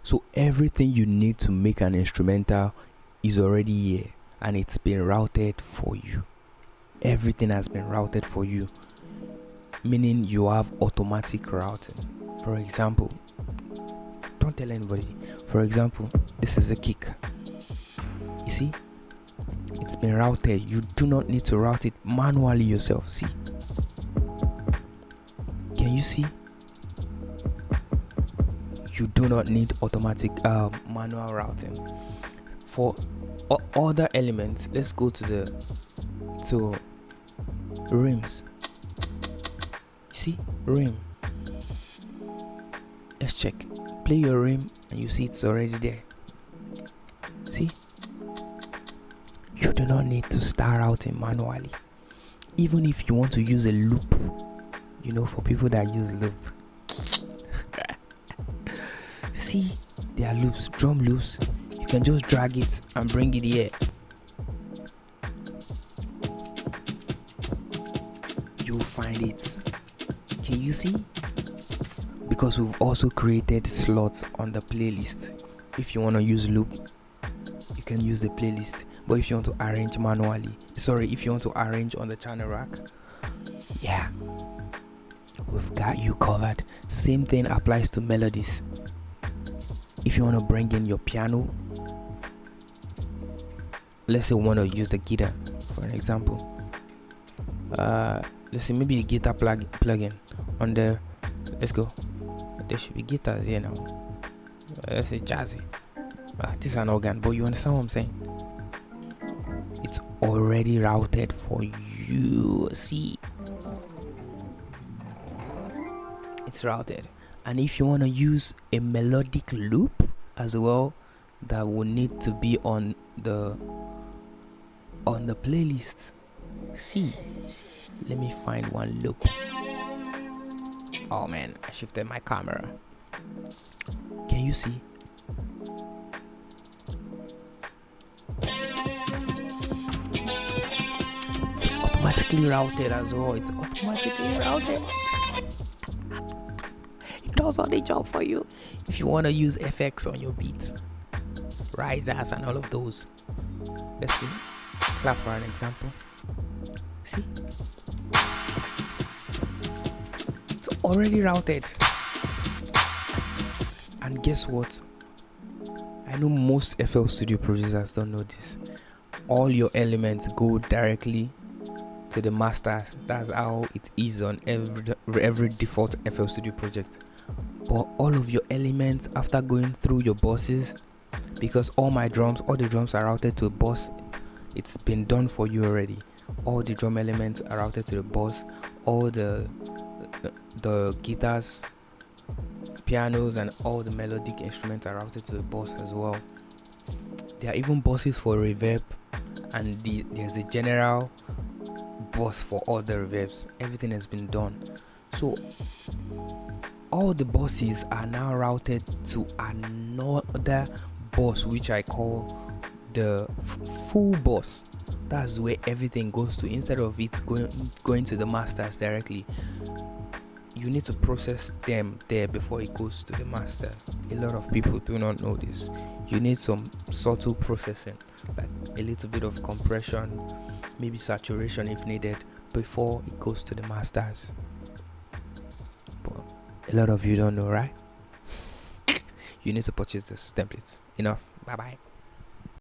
So everything you need to make an instrumental is already here, and it's been routed for you. Everything has been routed for you, meaning you have automatic routing. For example, don't tell anybody. For example, this is a kick. You see, it's been routed. You do not need to route it manually yourself. See, can you see? You do not need automatic manual routing. For other elements, let's go to rims. See, rim. Let's check. Play your rim and you see it's already there. See, you do not need to start routing manually. Even if you want to use a loop, for people that use loop. See, there are loops, drum loops. You can just drag it and bring it here. You'll find it. Can you see? Because we've also created slots on the playlist. If you want to use loop, you can use the playlist. But if you want to arrange if you want to arrange on the channel rack, yeah, we've got you covered. Same thing applies to melodies. If you want to bring in your piano, let's say we want to use the guitar for an example. Let's say maybe a guitar plugin on the. Let's go. There should be guitars here now. Let's say jazzy. This is an organ, but you understand what I'm saying? It's already routed for you. See, it's routed. And if you want to use a melodic loop as well, that will need to be on the playlist. See, let me find one loop. Oh man, I shifted my camera. Can you see? It's automatically routed as well. It's automatically routed. It does all the job for you. If you want to use effects on your beats, risers and all of those. Let's see. Clap for an example. See? It's already routed. And guess what? I know most FL Studio producers don't know this. All your elements go directly to the master. That's how it is on every default FL Studio project. But all of your elements, after going through your buses, because all the drums are routed to a bus, it's been done for you already. All the drum elements are routed to the bus. All the guitars, pianos, and all the melodic instruments are routed to the bus as well. There are even buses for reverb, and there's a general bus for all the reverbs. Everything has been done. So all the buses are now routed to another bus, which I call the full bus. That's where everything goes to. Instead of it going to the masters directly, you need to process them there before it goes to the master. A lot of people do not know this. You need some subtle processing, like a little bit of compression, maybe saturation if needed, before it goes to the masters. But a lot of you don't know, right? You need to purchase this templates. Enough. Bye bye.